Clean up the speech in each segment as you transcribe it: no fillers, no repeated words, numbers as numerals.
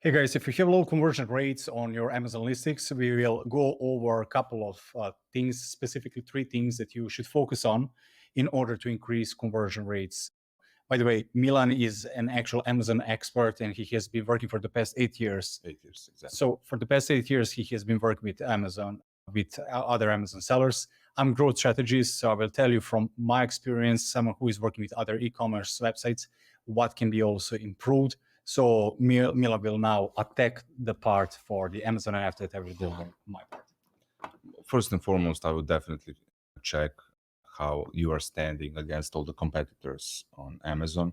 Hey guys, if you have low conversion rates on your Amazon listings, we will go over a couple of things, specifically three things that you should focus on in order to increase conversion rates. By the way, Milan is an actual Amazon expert and he has been working for the past 8 years. 8 years, exactly. So for the past 8 years, he has been working with Amazon, with other Amazon sellers. I'm growth strategist, so I will tell you from my experience, someone who is working with other e-commerce websites, what can be also improved. So Mila will now attack the part for the Amazon, and after that I will do my part. First and foremost, I would definitely check how you are standing against all the competitors on Amazon,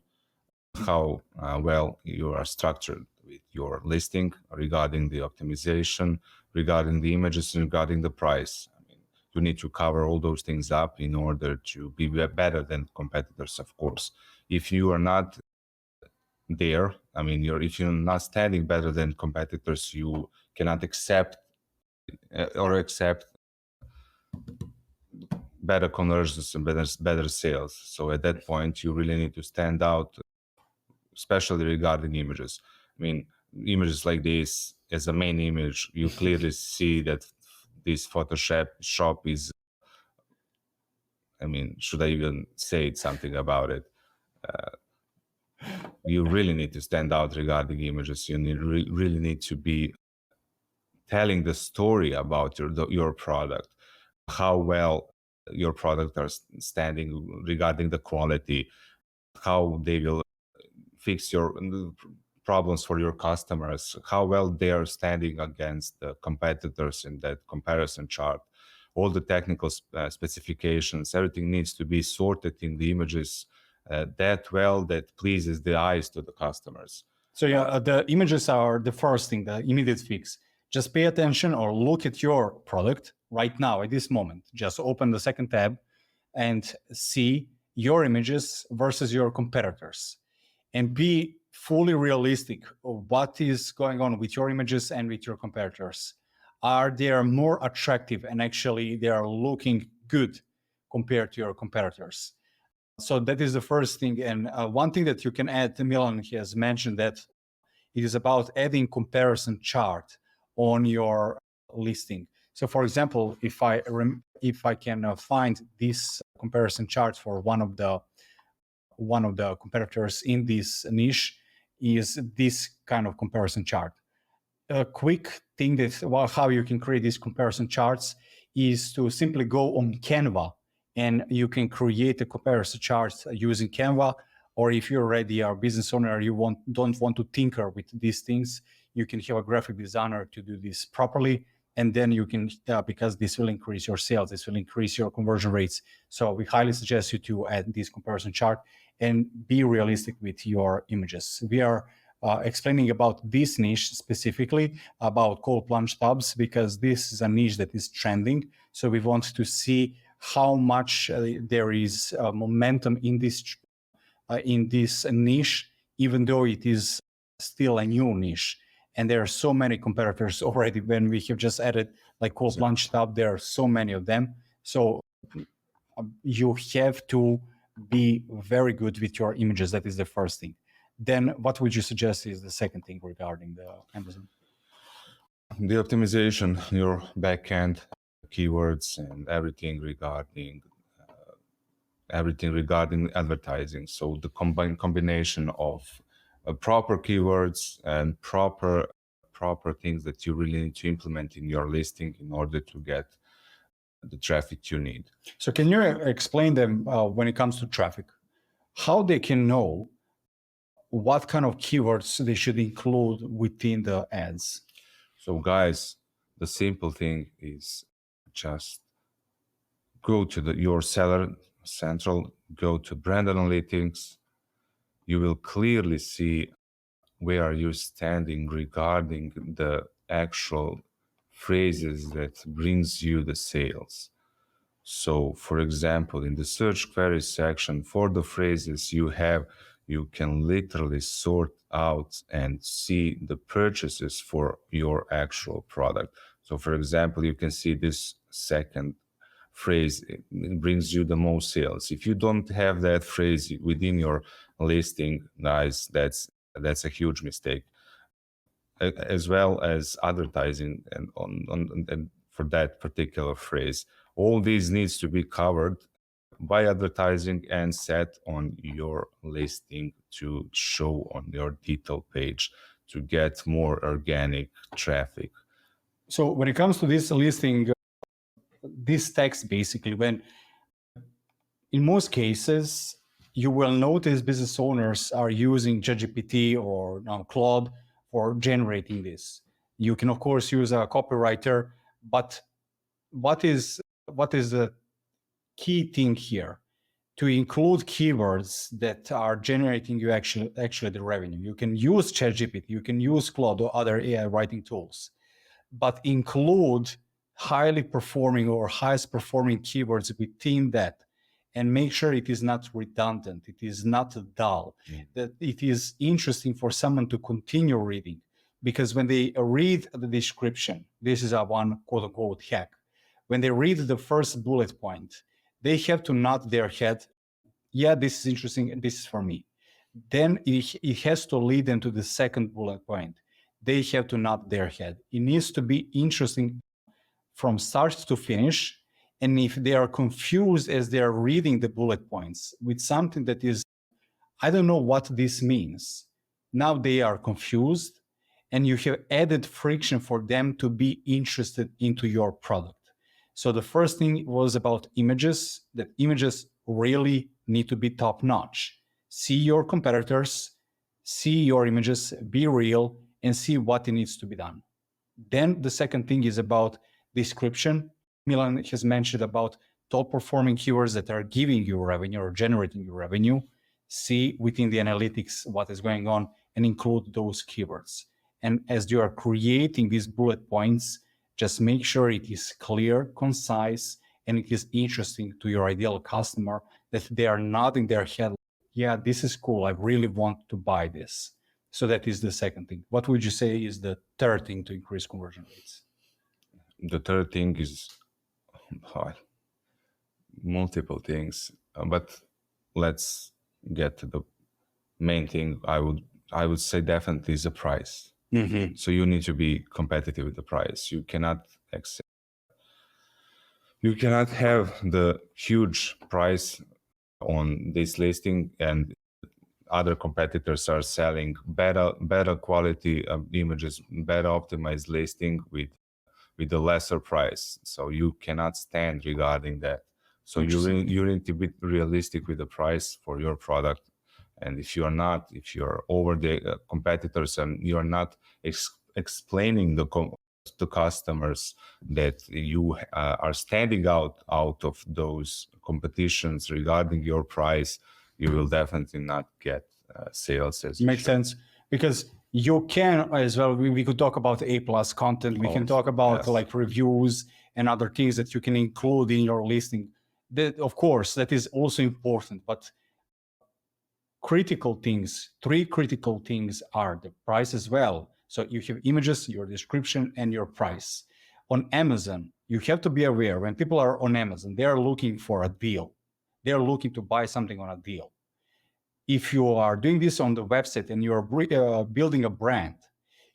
how well you are structured with your listing regarding the optimization, regarding the images, and regarding the price. I mean, you need to cover all those things up in order to be better than competitors, of course. If you are not there, I mean, if you're not standing better than competitors, you cannot accept better conversions and better sales. So at that point, you really need to stand out, especially regarding images. I mean, images like this, as a main image, you clearly see that this Photoshop shop is, I mean, should I even say something about it? You really need to stand out regarding images. You really need to be telling the story about your product, how well your product are standing regarding the quality, how they will fix your problems for your customers, how well they are standing against the competitors in that comparison chart. All the technical specifications, everything needs to be sorted in the images that well that pleases the eyes to the customers. So yeah, the images are the first thing, the immediate fix. Just pay attention or look at your product right now at this moment. Just open the second tab and see your images versus your competitors and be fully realistic of what is going on with your images and with your competitors. Are they more attractive and actually they are looking good compared to your competitors? So that is the first thing. And one thing that you can add, Milan has mentioned that it is about adding comparison chart on your listing. So for example, if I can find this comparison chart for one of the competitors in this niche, is this kind of comparison chart. A quick thing that how you can create these comparison charts is to simply go on Canva and you can create a comparison chart using Canva. Or if you're already a business owner, you don't want to tinker with these things, you can have a graphic designer to do this properly. And then you can, because this will increase your sales, this will increase your conversion rates. So we highly suggest you to add this comparison chart and be realistic with your images. We are explaining about this niche specifically, about cold plunge tubs, because this is a niche that is trending. So we want to see how much there is momentum in this niche, even though it is still a new niche. And there are so many competitors already. When we have just added like cold plunge tub, there are so many of them. So you have to be very good with your images. That is the first thing. Then what would you suggest is the second thing regarding the Amazon? The optimization, your backend keywords and everything regarding advertising. So the combination of proper keywords and proper things that you really need to implement in your listing in order to get the traffic you need. So can you explain them when it comes to traffic, how they can know what kind of keywords they should include within the ads? So guys, the simple thing is just go to your seller central, go to brand analytics. You will clearly see where you're standing regarding the actual phrases that brings you the sales. So for example, in the search query section for the phrases you can literally sort out and see the purchases for your actual product. So for example, you can see this second phrase, it brings you the most sales. If you don't have that phrase within your listing, guys, that's a huge mistake. as well as advertising and and for that particular phrase. All these needs to be covered by advertising and set on your listing to show on your detail page to get more organic traffic. So when it comes to this listing, this text basically, when in most cases, you will notice business owners are using ChatGPT or Claude for generating this. You can of course use a copywriter, but what is the key thing here? To include keywords that are generating you actually the revenue. You can use ChatGPT, you can use Claude or other AI writing tools, but include highly performing or highest performing keywords within that, and make sure it is not redundant, it is not dull, that it is interesting for someone to continue reading. Because when they read the description, this is a one quote unquote hack. When they read the first bullet point, they have to nod their head, yeah, this is interesting and this is for me. Then it has to lead them to the second bullet point. They have to nod their head. It needs to be interesting from start to finish. And if they are confused as they are reading the bullet points with something that is, I don't know what this means, now they are confused and you have added friction for them to be interested into your product. So the first thing was about images, that images really need to be top notch. See your competitors, see your images, be real, and see what needs to be done. Then the second thing is about description. Milan has mentioned about top performing keywords that are giving you revenue or generating you revenue. See within the analytics what is going on and include those keywords. And as you are creating these bullet points, just make sure it is clear, concise, and it is interesting to your ideal customer, that they are nodding their head, yeah, this is cool, I really want to buy this. So that is the second thing. What would you say is the third thing to increase conversion rates? The third thing is multiple things, but let's get to the main thing. I would say definitely is the price. Mm-hmm. So you need to be competitive with the price. You cannot have the huge price on this listing and other competitors are selling better quality images, better optimized listing with a lesser price. So you cannot stand regarding that. So you need to be realistic with the price for your product. And if you're over the competitors and you're not explaining to customers that you are standing out of those competitions regarding your price, you will definitely not get sales as Makes sense, because you can as well, we could talk about A+ content, we can talk about like reviews and other things that you can include in your listing. That, of course, that is also important, but critical things, three critical things are the price as well. So you have images, your description, and your price. On Amazon, you have to be aware when people are on Amazon, they are looking for a deal. They are looking to buy something on a deal. If you are doing this on the website and you're building a brand,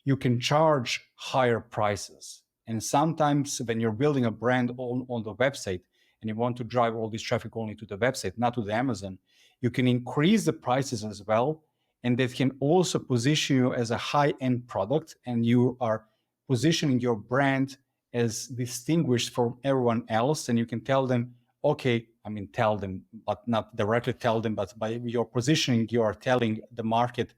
you can charge higher prices. And sometimes when you're building a brand on the website and you want to drive all this traffic only to the website, not to the Amazon, you can increase the prices as well. And that can also position you as a high-end product, and you are positioning your brand as distinguished from everyone else. And you can tell them, okay, I mean, tell them, but not directly tell them, but by your positioning, you are telling the market,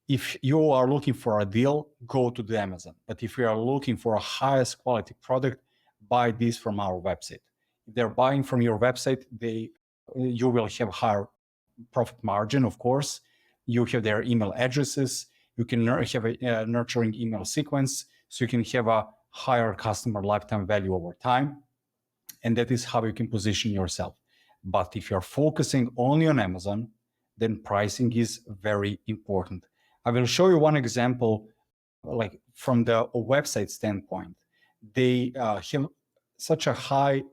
if you are looking for a deal, go to the Amazon. But if you are looking for a highest quality product, buy this from our website. If they're buying from your website, you will have higher profit margin, of course. You have their email addresses. You can have a nurturing email sequence, so you can have a higher customer lifetime value over time. And that is how you can position yourself. But if you're focusing only on Amazon, then pricing is very important. I will show you one example, like from the website standpoint. They have such a high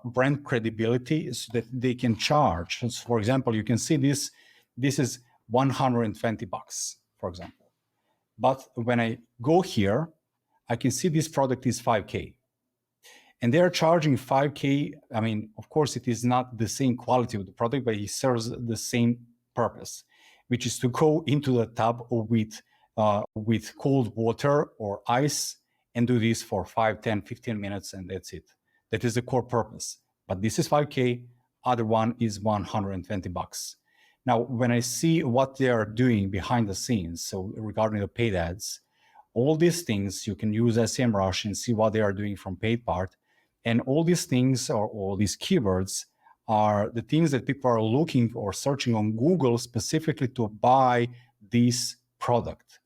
brand credibility so that they can charge. So for example, you can see this is $120, for example. But when I go here, I can see this product is 5K. And they're charging 5K. I mean, of course, it is not the same quality of the product, but it serves the same purpose, which is to go into the tub with cold water or ice and do this for 5, 10, 15 minutes, and that's it. That is the core purpose. But this is 5K, other one is $120. Now, when I see what they are doing behind the scenes, so regarding the paid ads, all these things you can use SEMrush and see what they are doing from paid part. And all these things or all these keywords are the things that people are looking or searching on Google specifically to buy this product.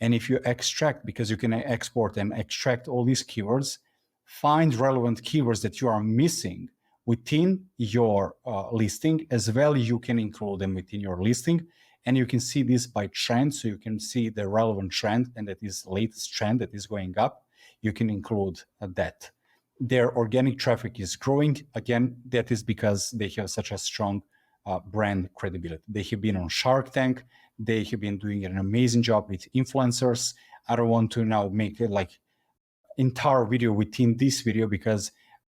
And if you extract, because you can export and extract all these keywords, find relevant keywords that you are missing within your listing, as well you can include them within your listing. And you can see this by trend, so you can see the relevant trend, and that is the latest trend that is going up. You can include that. Their organic traffic is growing. Again, that is because they have such a strong brand credibility. They have been on Shark Tank. They have been doing an amazing job with influencers. I don't want to now make it like entire video within this video, because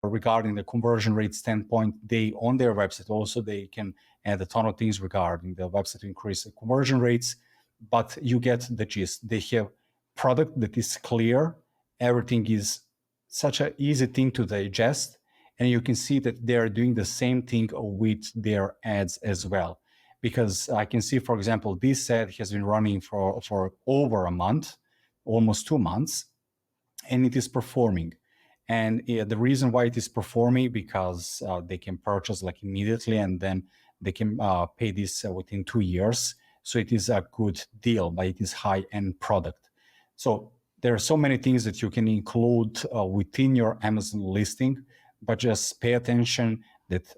regarding the conversion rate standpoint, they on their website also they can add a ton of things regarding the website to increase the conversion rates. But you get the gist. They have product that is clear. Everything is such an easy thing to digest, and you can see that they're doing the same thing with their ads as well. Because I can see, for example, this ad has been running for over a month, almost 2 months, and it is performing. And the reason why it is performing, because they can purchase like immediately, and then they can pay this within 2 years. So it is a good deal, but it is high-end product. So there are so many things that you can include within your Amazon listing, but just pay attention that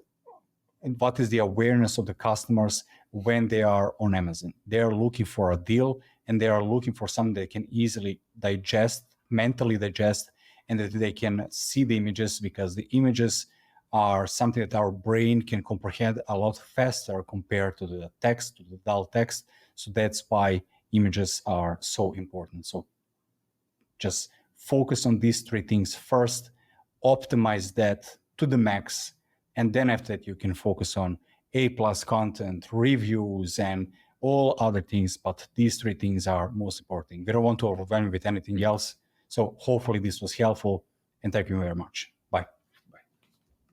what is the awareness of the customers when they are on Amazon. They are looking for a deal, and they are looking for something they can easily digest, mentally digest, and that they can see the images, because the images are something that our brain can comprehend a lot faster compared to the text, to the dull text. So that's why images are so important. So just focus on these 3 things first, optimize that to the max, and then after that you can focus on A+ content, reviews, and all other things. But these 3 things are most important. We don't want to overwhelm you with anything else. So hopefully this was helpful, and thank you very much.